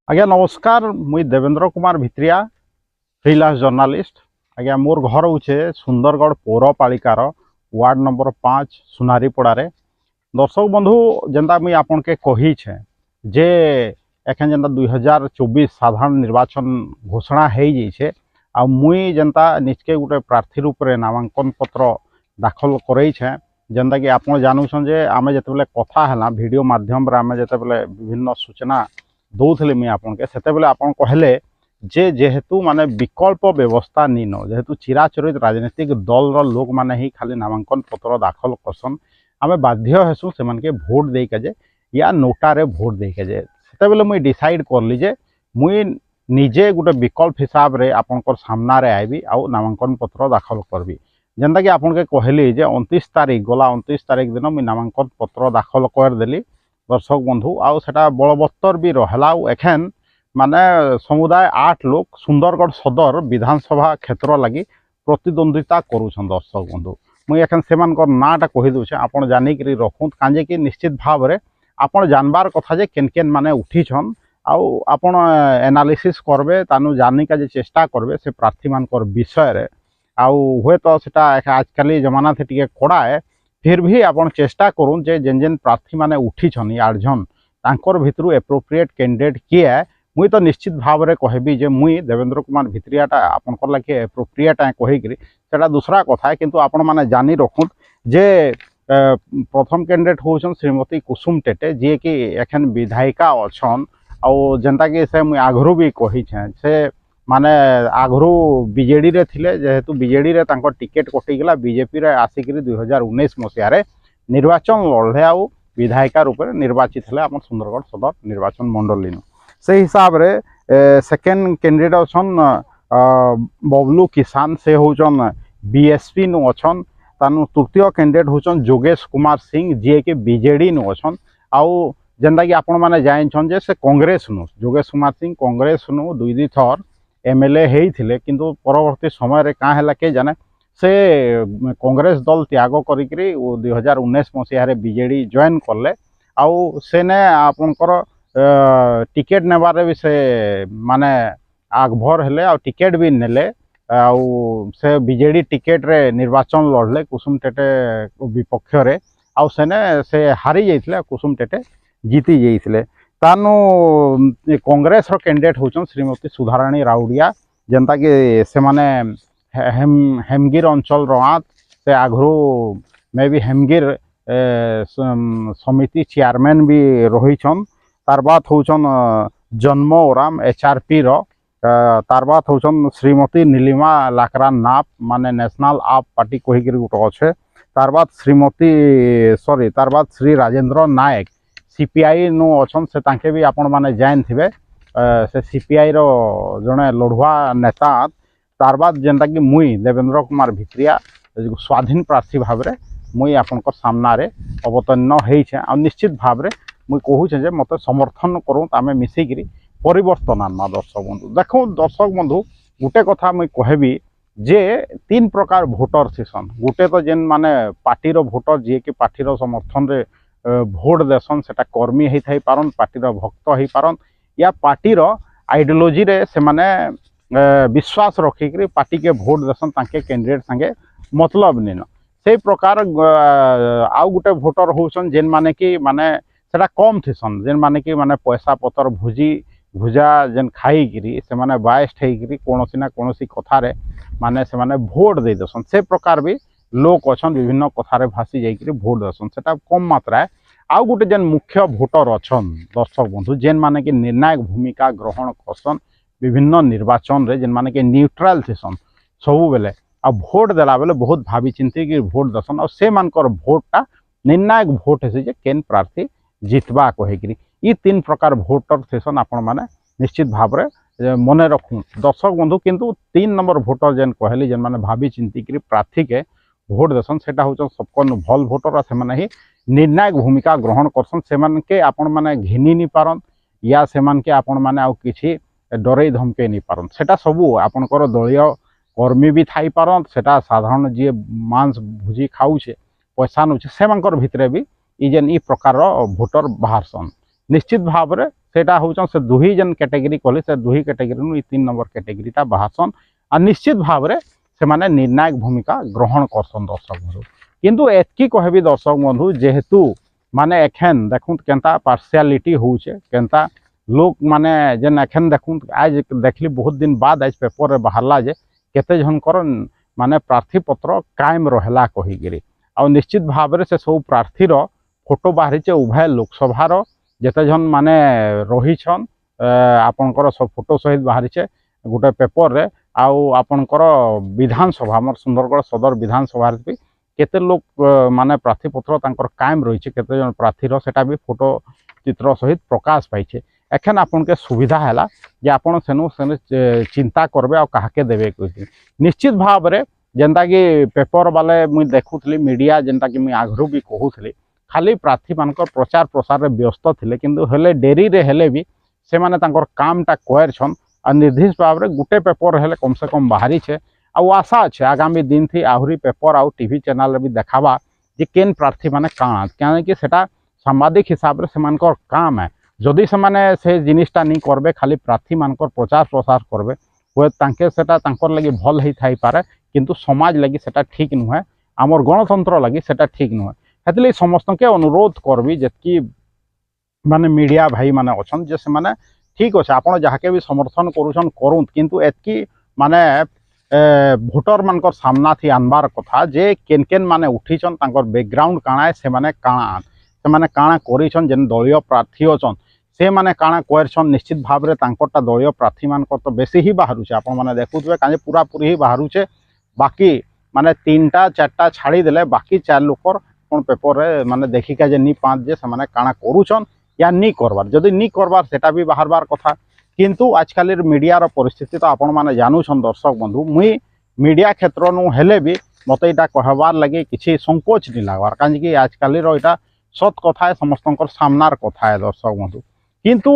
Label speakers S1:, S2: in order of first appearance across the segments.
S1: आज्ञा नमस्कार मुई देवेंद्र कुमार भित्रिया फ्रीलांस जर्नालिस्ट। आज्ञा मोर घर होचे सुंदरगढ़ पौरपालिकार वार्ड नंबर 5 सुनारीपड़ारे। दर्शक बंधु जेनता मुई आपन के कही छे जे एखन जेनता 2024 साधारण निर्वाचन घोषणा हो जाइए आ मुई जेनता निजके गोटे प्रार्थी रूप में नामांकन पत्र दाखल करे छे। जेनता कि आप जानूछन जे आमे जेतेबेले कथा हैला वीडियो माध्यम रे आमे जेतेबेले विभिन्न सूचना दौले मुझे आपन के सेतेबेले आपन कहले जे जेहेतु माने विकल्प व्यवस्था नीन जेहेतु चिराचरित राजनीतिक दल रो लोक माने ही खाली नामांकन पत्र दाखल करसन आमे बाध्य हेसु सेमान के भोट दे के जे या नोटारे भोट दे के जे सेतेबेले मुई डिसाइड करली जे मुई निजे गोटे विकल्प हिसाब रे आपनकर सामना रे आइबी आ नामांकन पत्र दाखल करबी। जेनता कि आपन के कहली जे 29 तारीख गला 29 तारीख दिन मुई नामांकन पत्र दाखल कर देली दर्शक बंधु आउ सेटा बलवत्तर भी रहला। एखन माने समुदाय 8 लोग सुंदरगढ़ सदर विधानसभा क्षेत्र लगी प्रतिद्वंदिता करुछन। दर्शक बंधु मुई एखन सेमानकर नाटा कहि दउछे आपण जानि करी रखुन काजे कि निश्चित भाव रे आपण जानबार कथा जे केन केन माने उठिछन आउ आपण एनालिसिस करबे तानु जानि का जे चेष्टा करबे से प्रार्थी मानकर विषय रे आउ होय तो सेटा आजकल जमाना थे टिके कड़ा है फिर भी आपण चेष्टा करूँ जे जेन जेन प्रार्थी माने उठिछन 8 जन तांकर भितरु एप्रोप्रिएट कैंडिडेट किए है मुई तो निश्चित भाव रे कहबी जे मुई देवेंद्र कुमार भित्रियाटा आपनकर लागे एप्रोप्रिएट है कहिकरी सेटा दूसरा कथा है। किंतु आपण माने जानि रखुन जे प्रथम कैंडिडेट होछन श्रीमती कुसुम टेटे जे कि एखन विधायिका अछन आउ जेंता कि से मुई आगरू भी कही छे से माने आगरू बीजेडी रे थिले जेहेतु बीजेडी रे तांको टिकेट कटिगला बीजेपी रे आसिकरी 2019 मसिया रे निर्वाचन लड़े आउ विधायिका रूप में निर्वाचित है आम सुंदरगढ़ सदर निर्वाचन मंडली से हिसाब रे सेकेंड कैंडिडेट अछन बबलू किसान से होचन बीएसपी नु अछन तानु तृतीय कैंडिडेट होचन जोगेश कुमार सिंह जे के बीजेडी नु अछन आउ जेनता कि आपण माने जानिछन जे से कांग्रेस नु जोगेश कुमार सिंह कांग्रेस नु दुई थर एमएलए हेइथिले किंतु परवर्ती समय रे का हैला के जाने से कांग्रेस दल त्याग करिकरी 2019 मसीह बीजेडी जॉइन करले आउ सेने आपनकर टिकेट नेबारे भी से माने आगभर हेले आ टिकेट भी नेले आउ से बीजेडी टिकेट रे निर्वाचन लड़ले कुसुम टेटे विपक्ष रे आउ सेने से हारी जाइथिले कुसुम टेटे जीती जाइथिले तानु कांग्रेस रो कैंडिडेट होचन श्रीमती सुधाराणी राउडिया जेनता कि से माने हेमगिर अंचल रहात से आगरू मे भी हेमगिर समिति चेयरमैन भी रहीछन तार बाद होचन जन्म ओराम एचआरपी रो तार बाद होचन श्रीमती नीलिमा लाकरा नाप माने नेशनल आप पार्टी कहिकरी गुट अच्छे तार बाद श्रीमती तार बाद श्री राजेंद्र नायक सीपीआई नु अछन से तांके भी आपण माने जान थिबे से सीपीआई रो जने लड़ुआ नेता तार बाद जेनता कि मुई देवेंद्र कुमार भित्रिया स्वाधीन प्रार्थी भाव रे मुई आपनकर सामना रे अवतीर्ण हेइछे आ निश्चित भाव रे मुई कहूछे जे मते समर्थन करूँ आमे मिसिकरी परिवर्तन आनमा। दर्शक बंधु देखो दर्शक बंधु गोटे कथा मुई कहबी जे 3 प्रकार भोटर सीसन गोटे तो जेन माने पार्टी रो भोटर जे कि पार्टी रो समर्थन रे भोट देसन सेटा कर्मी ही थाई पारन पार्टी रो भक्त ही पारन या पार्टी रो आइडियोलॉजी रे से माने विश्वास रखिक पार्टी के भोट देसन तांके कैंडिडेट संगे मतलब नहीं से प्रकार आउ गोटे भोटर होसन जेन माने कि माने सेटा कम थिसन जेन माने कि माने पैसा पतर भुजा जेन खाई से माने बायस्ड हेकरी कोनोसी ना कोनोसी कथा रे माने से माने भोट दे देसन से प्रकार भी लोक अछन विभिन्न कथा रे भासी जाइकरी भोट देसन सेटा कम मात्रा आउ गोटे जेन मुख्य भोटर अछन दर्शक बंधु जेन माने कि निर्णायक भूमिका ग्रहण करसन विभिन्न निर्वाचन रे जेन माने कि न्यूट्रल थिसन सबु बेले आ भोट देला बेले बहुत भावी चिंती कि भोट दसन और से मानकर भोटटा निर्णायक भोट है जे केन प्रार्थी जितबा कहिकरी ई 3 प्रकार भोटर थिसन आपण माने निश्चित भाव रे मने रखू दर्शक बंधु किंतु 3 नंबर भोटर जेन कहली जेन माने भावी चिंती कि प्रार्थी के भोट देसन सेटा होचन सबकन भल भोटर आ से माने ही निर्णायक भूमिका ग्रहण करसन से मान के आपण माने घिनी नि पारन या से मान के आपण माने आ किछि डरे धमके नहीं पारन सेटा सबू आपनकर दलीय कर्मी भी थाई पारन सेटा साधारण जी मांस भुजी खाऊे पैसा नौचे से भितरे भी ई जेन ई प्रकार भोटर बाहरसन निश्चित भाव में सेटा होचन से दुही जन कैटेगरी कहली से दुही कैटेगरी 3 नंबर कैटेगरीटा बाहरसन आ निश्चित भाव में से माने निर्णायक भूमिका ग्रहण करसन दर्शक बंधु। किंतु एतकी कहबी दर्शक बंधु जेहेतु माने एखन देखुन केनता पार्शियालिटी होचे केनता लोक माने जेन एखन देखुन आज देखली बहुत दिन बाद आज पेपर रे बाहरला जे केते जनकर माने प्रार्थी पत्र कायम रहला कहिगिरी आ निश्चित भाव में से सब प्रार्थी रो फोटो बाहरी उभय लोकसभा रो जेते जन माने रही छन आपनकर सब फोटो सहित बाहरी गोटे पेपर रे आउ आपनकर विधानसभा हमर सुंदरगढ़ सदर विधानसभा भी केते लोक माने प्रार्थी पत्र तांकर कायम रही केते जन प्रार्थी रो सेटा भी फोटो चित्र सहित प्रकाश पाइछे। एखन आपन के सुविधा हैला जे आपन सेनु चिंता करबे आ काहाके देबे कहि निश्चित भाव रे जेंता कि पेपर वाले मुई देखुथली मीडिया जेंता कि मुई आगरू भी कहूथली खाली प्रार्थी मानकर प्रचार प्रसार रे व्यस्त थिले किंतु हेले डेरी रे हेले भी से माने तांकर कामटा कोयर छन आ निर्दिष्ट भाव रे गुटे पेपर हेले कम से कम बाहरी छे आ आशा अच्छे आगामी दिन थी आहुरी पेपर आउ टीवी चैनल रे भी देखाबा जे केन प्रार्थी माने काଣା क्या कि सेटा सांबादिक हिसाब रे सेमानकर काम है जदि से माने से जिनिसटा नहीं करबे खाली प्रार्थी मानकर प्रचार प्रसार करबे हुए तांके सेटा तांकर लगी भल ही थाई पारे किंतु समाज लगी सेटा ठीक नुहे आमर गणतंत्र लगी सेटा ठीक नुहे हेतले समस्त के अनुरोध करबी जेतकी माने मीडिया भाई माने अछन जे से माने ठीक अच्छे आपड़ जहाँके भी समर्थन करुछन करूँ किंतु एतकी माने भोटर मानकर सामना थी आनबार कथा जे केन केन माने उठीछन तांकर बैकग्राउंड काଣା से माने काଣା करिछन जेन दलीय प्रार्थी अछन से माने काଣା कोरछन निश्चित भाव रे तांकरटा दलीय प्रार्थी मानकर तो बेसी ही बाहरुछे आपण माने देखुथबे काजे पूरा पूरी ही बाहरुछे बाकी माने 3टा 4टा छाड़ी देले बाकी 4 लोकर कोन पेपर रे माने देखिका जे नी पाँच जे से माने काଣା करूछन या नी करबार जदि नी करबार सेटा भी बाहरबार कथा किंतु आजकल मीडिया रो परिस्थिति तो आपण माने जानूछन दर्शक बंधु मुई मीडिया क्षेत्र नु हेले भी मते इटा कहबार लगे किछि संकोच नहीं लागबार काजे कि आजकल रो इटा सत कथा है समस्तंकर सामनार कथा है दर्शक बंधु किंतु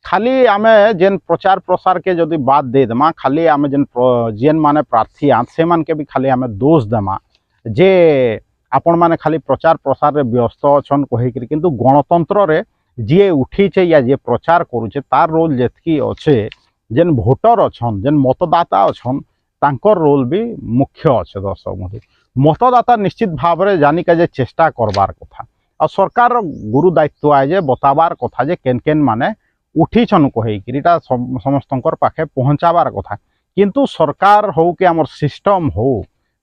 S1: खाली आमे जेन प्रचार प्रसार के जदि बात दे देमा खाली आमे जेन माने प्रार्थी से मान के भी खाली आमे दोष देमा जे आपण माने खाली प्रचार प्रसार रे व्यस्त अछन कहिकरी किंतु गणतंत्र रे जे उठी छे या जे प्रचार करूछे तार रोल जेतकी अच्छे जेन भोटर अछन जेन मतदाता अछन तांकर रोल भी मुख्य अच्छे दर्शक बंधु मतदाता निश्चित भाव में जानिका जे चेष्टा करबार कथा आ सरकार गुरु दायित्व है जे बताबार कथा जे केन केन माने उठी छन कहिकरीटा समस्तंकर पाखे पहुँचाबार कथा किंतु सरकार हो कि आमर सिस्टम हो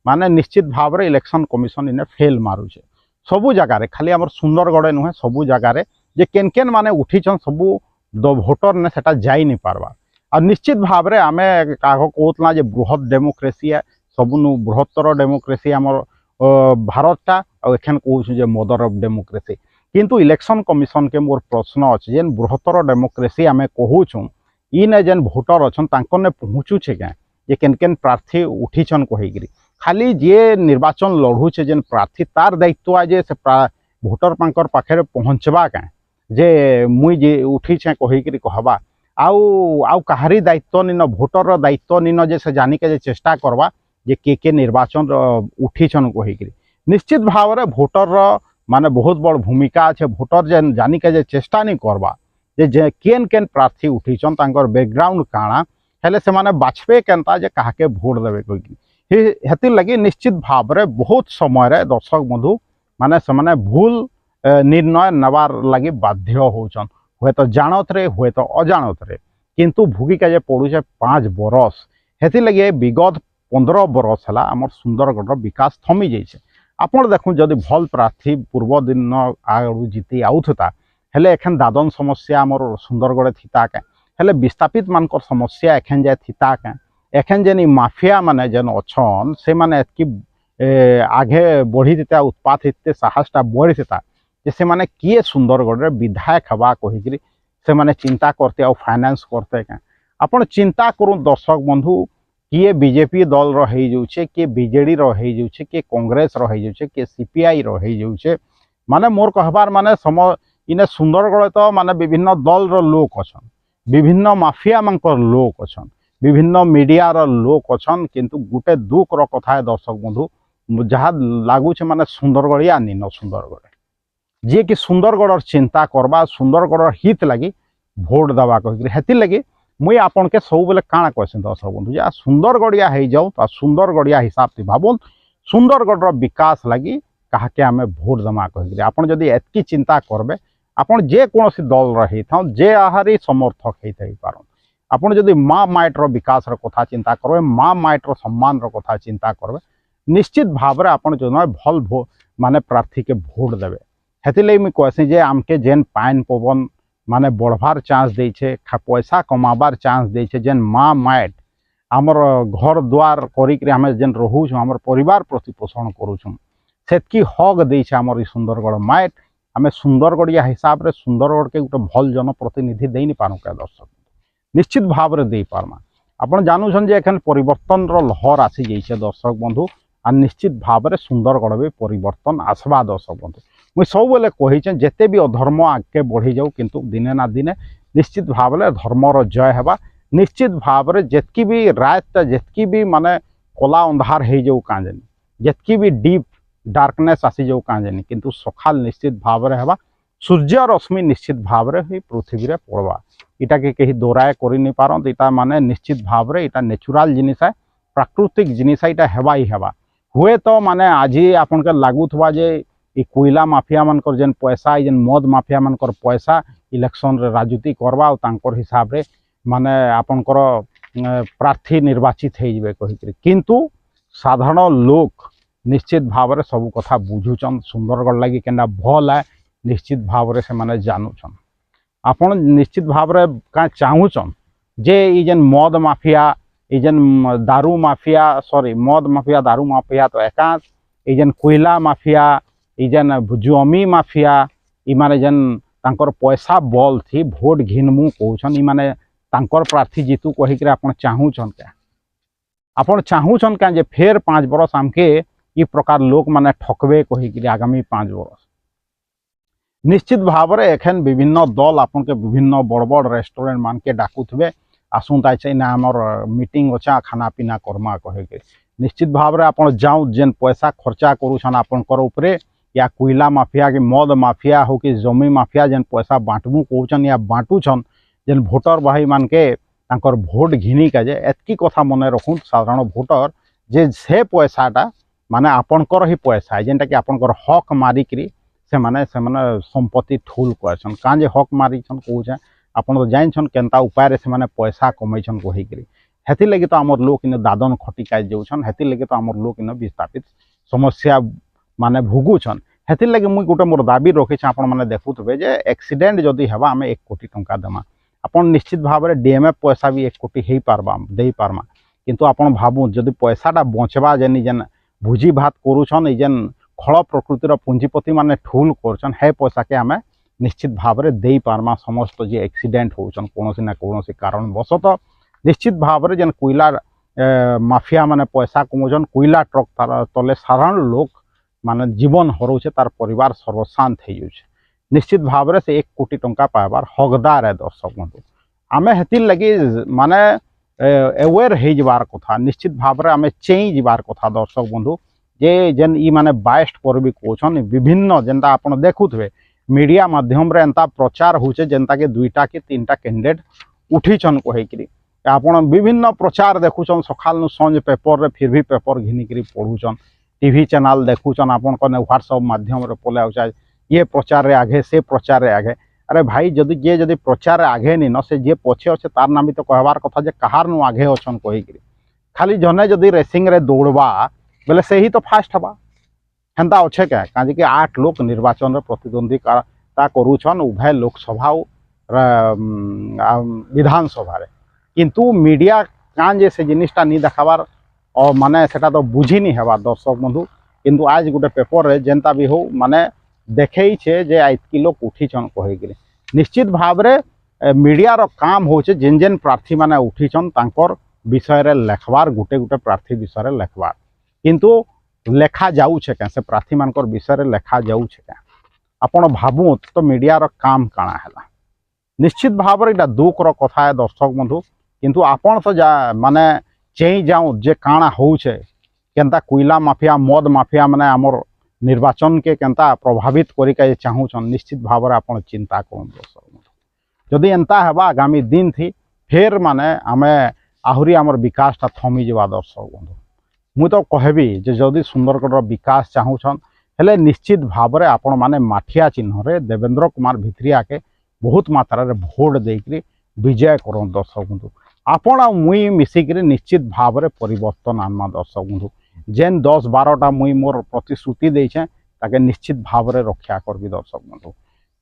S1: माने निश्चित भाव में इलेक्शन कमिशन इने फेल मारुछे सबू जगार खाली आमर सुंदरगढ़ नुहे सबू जगार जे केन केन माने उठी छन सबू भोटर ने सेटा जाई नहीं पारबा और निश्चित भाव में आमे काहो कहतला जे बृहत डेमोक्रेसी है सबुनु बृहत्तर डेमोक्रेसी आमर भारतटा और एखन कहूँ जे मदर ऑफ डेमोक्रेसी किंतु इलेक्शन कमिशन के मोर प्रश्न अच्छे जेन बृहत्तर डेमोक्रेसी आमे कहूँ इने जेन भोटर अच्छन तांकर ने पहुँचुछे क्या जे केन केन प्रार्थी उठीछन कहिकरी खाली जे निर्वाचन लड़ुछे जेन प्रार्थी तार दायित्व है जे से भोटर पांकर पाखे पहुँचवा क्या जे मुई जे उठीछे कहिकरी कहबा आउ कहारी दायित्व निन भोटर दायित्व निन जे से जानिके जे चेष्टा करवा जे के निर्वाचन उठीछन कहिकरी निश्चित भाव में भोटर माने बहुत बड़ भूमिका अच्छे भोटर जे जानिके जे चेष्टा नहीं करवा जे केन केन प्रार्थी उठीछन तांकर बैकग्राउंड काଣା हेले से माने बाछबे केनता जे काहाके भोट देबे कहिकरी हेति लगी निश्चित भाव में बहुत समय रे दर्शक बंधु माने से माने भूल निर्णय नबार लगी बाध्य होचन हुए तो जानत रे हुए तो अजानत रे किंतु भुगिका जे पड़ुछे 5 बरस हेति लगे विगत 15 बरस है आमर सुंदरगढ़ विकास थमी जाइए आपड़ देखु जदि भल प्रार्थी पूर्व दिन आगु जीति आउथता हेले एखन दादन समस्या आमर सुंदरगढ़ थिता के हेले विस्थापित मानकर समस्या एखन जाए थिता के एखन जेन माफिया माने जेन अछन से माने एतकी आगे बढ़ी देता उत्पात हेते साहसटा बढ़ी देता जैसे माने किए सुंदरगढ़ रे विधायक हवा कहिकरी से माने चिंता करते और फाइनेंस करते क्या आपण चिंता करूँ दर्शक बंधु किए बीजेपी दल रही जाऊे किए बीजेडी रही जाऊे किए कांग्रेस रही जाऊे किए सीपीआई रही जाऊे माने मोर कहबार माने सम इने सुंदरगढ़ तो माने विभिन्न दल रो लोक अछन विभिन्न माफिया मानकर लोक अछन विभिन्न मीडिया रो लोक अछन किंतु गुटे दुख रो कथा है दर्शक बंधु जहाँ लागुचे माने सुंदरगढ़िया निन सुंदरगढ़ जे कि सुंदरगढ़ चिंता करबा सुंदरगढ़ हित लगी भोट दवा कहिकरी हेति लगी मुई आपन के सब बेले काଣା कहसिन दर्शक बंधु जे सुंदरगढ़िया हो जाऊ तो सुंदरगढ़िया हिसाब से भाबुन सुंदरगढ़ विकास लगी काके आमे भोट दमा कहिकरी आपन जदि एतकी चिंता करबे आपन जे कोनोसी दल रही था जे आहारी समर्थक हेतै पारन आपन जदि माँ माइटर विकास कथा चिंता करबे माँ माइटर सम्मान कथा चिंता करबे निश्चित भाव में आपन जो भल माने प्रार्थी के भोट देवे हेति लई मुई कहसी जे आमके जेन पाइन पवन माने बढ़वार चांस दे पैसा कमाबार चांस दे जेन माँ माइट आमर घर द्वार करिक आम जेन रोच आमर परिवार प्रतिपोषण करुछुँ सेतकी हक दे आमर सुंदरगढ़ माइट आम सुंदरगढ़िया हिसाब से सुंदरगढ़ के गोटे भल जनप्रतिनिधि दे नहीं पारूँ क्या दर्शक निश्चित भाव में दे पार्मा आपड़ जानून जे एखन परिवर्तन लहर आसी जाइए दर्शक बंधु आ निश्चित भाव में सुंदरगढ़ भी परिवर्तन आसवा दर्शक बंधु मुझे सब बेले कही जिते भी अधर्म आगे बढ़ी जाऊ किंतु दिने ना दिने निश्चित भाव में धर्मर जय हेबा निश्चित भाव में जितकी भी रात जितकी भी माने कला अंधार हो जाऊ काजेनी जितकी भी डीप डार्कनेस आसी जाऊ काजेनी किंतु सकाल निश्चित भाव में हेबा सूर्य रश्मि निश्चित भाव में ही पृथ्वी रे पड़वा इटा के कहीं दोराए कर नहीं पारत इटा माने निश्चित भाव में इटा नेचुराल जिनिस है प्राकृतिक जिनिस है इटा हेबा ही हेबा हुए तो माने आज आपन के लागुवा जे कोयला माफिया मानकर जेन पैसा जेन मद माफिया मानकर पैसा इलेक्शन रे राजनीति करवा और तांकर हिसाब रे माने आपनकर प्रार्थी निर्वाचित हो जाए कहिकरी किंतु साधारण लोक निश्चित भाव में सब कथा बुझुचन सुंदरगढ़ लगी केना भल है निश्चित भाव में से माने जानूचन आपन निश्चित भाव में क्या चाहूचन जे ई जेन मद माफिया ई जेन दारू माफिया सॉरी मद माफिया दारू माफिया तो एकांत ई जेन कोयला माफिया ई जेन जमी माफिया ई माने जेन तांकर पैसा बल थी भोट घिनमु कहउछन ई माने तांकर प्रार्थी जीतू कहिकरे आपन चाहूचन क्या आपन चाहूचन क्या जे फेर 5 बरस आमके ई प्रकार लोक माने ठकबे कहिकरे आगामी 5 बरस निश्चित भाव में एखन विभिन्न दल आपन के विभिन्न बड़ बड़ रेस्टोरेंट मान के डाकुथबे आसुनता ना आमर मीटिंग अच्छा खाना पीना करमा कहे निश्चित भाव में आपन जाऊँ जेन पैसा खर्चा करुछन आपनकर उपरे या कोयला माफिया के मद माफिया हो कि जमी माफिया जेन पैसा बांटबू कहउछन या बांटुछन जेन भोटर भाई मान के तांकर भोट घिनी के जे एतकी कथा मने रखुन साधारण भोटर जे से पैसाटा माने आपनकर ही पैसा है जेनटा कि आपनकर हक मारिकरी से माने संपत्ति ठूल कहसन काँ जे हक मारिछन कहउछन आपन तो जानछन केनता उपाय से माने पैसा कमैछन कहिकरी हेति लगी तो आमर लोक इन दादन खटिकाय जाउछन हेति लगी तो आमर लोक इन विस्थापित समस्या माने भोगुछन हेति लगी मुई गोटे मोर दाबी रखी आपन माने देखुथबे जे एक्सीडेंट जदि हेबा आमे 1 कोटी टंका देमा आपन निश्चित भाव में डीएमएफ पैसा भी 1 कोटी हे पारबा दे पारमा किंतु आपन भाबु जदि पैसाटा बचवा जेन जेन भोजी भात करुछन जेन खल प्रकृतिर पुंजीपति माने ठूल करछन हे पैसा के आमे निश्चित भाव में दे पारमा समस्त जे एक्सीडेंट होचन कोनोसी ना कोनोसी कारण बसत निश्चित भाव में जेन कोयला माफिया माने पैसा कमौछन कोयला ट्रक तार तले साधारण लोक माने जीवन हरौछे तार परिवार सर्वशांत हो जाउछे निश्चित भाव में से 1 कोटी टंका पाइबार हकदार है दर्शक बंधु आमे हेति लगी माने अवेयर हो जबार कथा निश्चित भाव में आमे चेई जबार कथा दर्शक बंधु जे जेन ई माने बाइस्ट करबी कहउछन विभिन्न जेनता आपन देखुथबे मीडिया माध्यम रे एंता प्रचार होचे जेनता के 2टा कि 3टा कैंडिडेट उठीछन कहिकरी आपन विभिन्न प्रचार देखुछन सकाल नु संज पेपर रे फिर भी पेपर घिनिकरी पढुछन टीवी चैनल देखुछन आपन कने व्हाट्सएप माध्यम रे पोले आउचा ये प्रचार रे आगे से प्रचार रे आगे अरे भाई जदि जे जदि प्रचार रे आगे नि न से जे पछे अछि तार नाम तो कहबार कथा जे कहार नु आगे अछन कहिकरी खाली जने जदि रेसिंग रे दौड़बा बेले से ही तो फास्ट हबा हेन्ता अच्छे क्या काजे कि 8 लोक निर्वाचन रे प्रतिद्वंदिता करुछन उभय लोकसभा विधानसभा रे किंतु मीडिया काजे से जिनिसटा नहीं देखाबार और माने सेटा तो बुझी नहीं हेबा दर्शक बंधु किंतु आज गोटे पेपर रे जेनता भी हो माने देखई छे जे आइतकी लोक उठीछन कहिकरी निश्चित भाव रे मीडिया रो काम होचे जेन जेन प्रार्थी माने उठीछन तांकर विषय रे लेखबार गोटे गोटे प्रार्थी विषय रे लेखबार किंतु लेखा जाऊे क्या से प्रार्थी मानकर विषय रे लेखा जाऊे क्या आपण भाबु तो मीडिया रो काम काना हैला निश्चित भाव में इटा दुख रो कथा है दर्शक बंधु किंतु आपण तो जा माने चेई जाऊँ जे काना होउछे केनता कोयला माफिया मद माफिया माने आमर निर्वाचन के केनता प्रभावित करिका चाहूछन निश्चित भाव में आपण चिंता करन दर्शक बंधु जदि एंता हेबा आगामी दिन थी फेर माने आमे आहुरी आमर विकासटा थमी जावा दर्शक बंधु मुई तो कहबी जे जदि सुंदरगढ़ विकास चाहूछन हेले निश्चित भाव में आपण माने माठिया चिन्ह रे देवेंद्र कुमार भित्रिया के बहुत मात्रा रे भोट देकरी विजय करन दर्शक बंधु आपण आ मुई मिसिकरी निश्चित भाव में परिवर्तन आनमा दर्शक बंधु जेन 10-12टा मुई मोर प्रतिश्रुति देछे ताके निश्चित भाव में रक्षा करबी दर्शक बंधु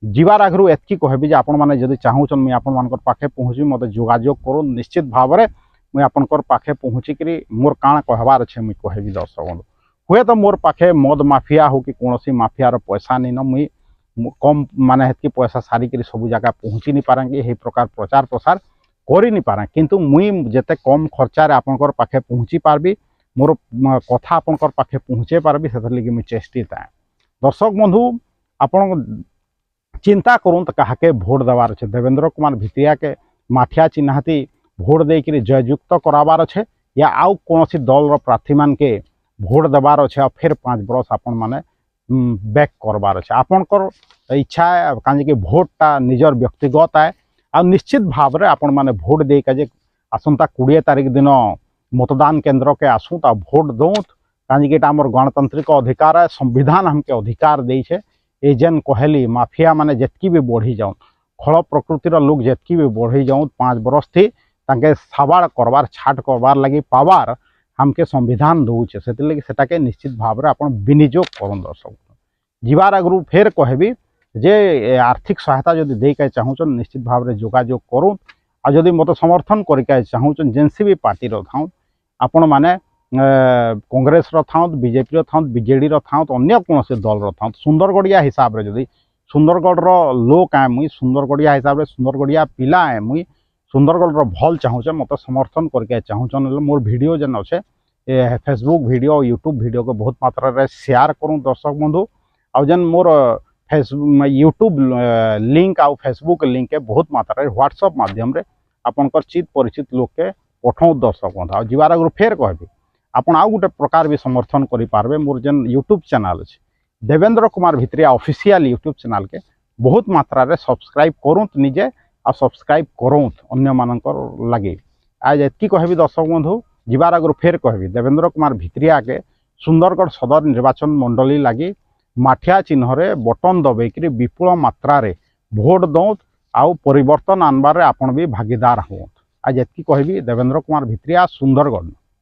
S1: जीवार आगु एतकी कहबी जे आपण माने जदि चाहूछन मुई आपण मानकर पाखे पहुँची मते जोगाजोग करूँ निश्चित भाव में मुई आपनकर पाखे पहुँचिकी मोर काण कहबार अच्छे मुई कहबी दर्शक बंधु हुए तो मोर पाखे मद माफिया हो कि कौन माफियार पैसा नहीं न मुई कम माने हेतकी पैसा सारिक सब जगह पहुँची नहीं पारे यही प्रकार प्रचार प्रसार करी नहीं पारे किंतु मुई जेते कम खर्चार आपनकर पाखे पहुँची पारबी मोर कथा आपनकर पाखे पहुँचे पारबी से लगी मुई चेष्टित है दर्शक बंधु आपण चिंता करूँ तो कहा के भोट देवार अच्छे देवेंद्र कुमार भित्रिया के माठिया चिन्हाती भोट देकर जययुक्त कराबार अच्छे या आउ कौन दल प्रार्थी मान के भोट देवार अच्छे और फिर 5 बरस आपण माने बैक करबार अच्छे आपणकर इच्छा है कहीं भोटा निजर व्यक्तिगत है आ निश्चित भाव में आपण माने भोट दे के आसंता 20 तारीख दिन मतदान केन्द्र के आसू तो भोट दौत कहीं आमर गणतांत्रिक अधिकार है संविधान हमके अधिकार देछे ए जेन कहली माफिया माने जितकी भी बढ़ी जाऊँ खल प्रकृतिर लोग जितकी भी बढ़ी जाऊँ 5 बरस थी ताके साबाड़ करबार छाट करबार लगी पावार हमके संविधान दौचे से के निश्चित भाव में आप विनियोग कर दर्शक जीवार आगु फेर कहबी जे आर्थिक सहायता जदि देके चाहूचन निश्चित भाव में जोगाजोग करूँ आ जदि मत समर्थन करके चाहूचन जेनसी भी पार्टी थाऊ आपण माने कांग्रेस थाउत बीजेपी थाउत बीजेडी थाउत अन्य कौन दल थाउत सुंदरगढ़िया हिसाब से जदि सुंदरगढ़ लोक आए मुई सुंदरगढ़िया हिसाब से सुंदरगढ़िया पिला आए मुई सुंदरगढ़ भल चाहूचे मत समर्थन करके चाहूचन मोर वीडियो जेन अच्छे फेसबुक वीडियो यूट्यूब वीडियो को बहुत मात्रा रे शेयर करूँ दर्शक बंधु आ जेन मोर फेसबुक यूट्यूब लिंक आउ फेसबुक लिंक के बहुत मात्रा व्हाट्सएप माध्यम रे आपनकर चित परिचित लोक के पठाऊ दर्शक बंधु आ जीवार आगु फेर कहबी आपण आउ गोटे प्रकार भी समर्थन करि पारबे मोर जेन यूट्यूब चैनल अच्छे Devendra Kumar Bhitriya official YouTube channel के बहुत मात्रा रे सब्सक्राइब करूँ निजे आ सब्सक्राइब करूँ अन्य मानकर लगे आज एतकी कहबी दर्शक बंधु जीवार आगु फेर कहबी देवेंद्र कुमार भित्रिया के सुंदरगढ़ सदर निर्वाचन मंडली लगी माठिया चिन्ह रे बटन दबेकरी विपुल मात्रा रे भोट दौत आउ परिवर्तन आनबार आपण भी भागीदार होत आज एतकी कहबी देवेंद्र कुमार भित्रिया सुंदरगढ़।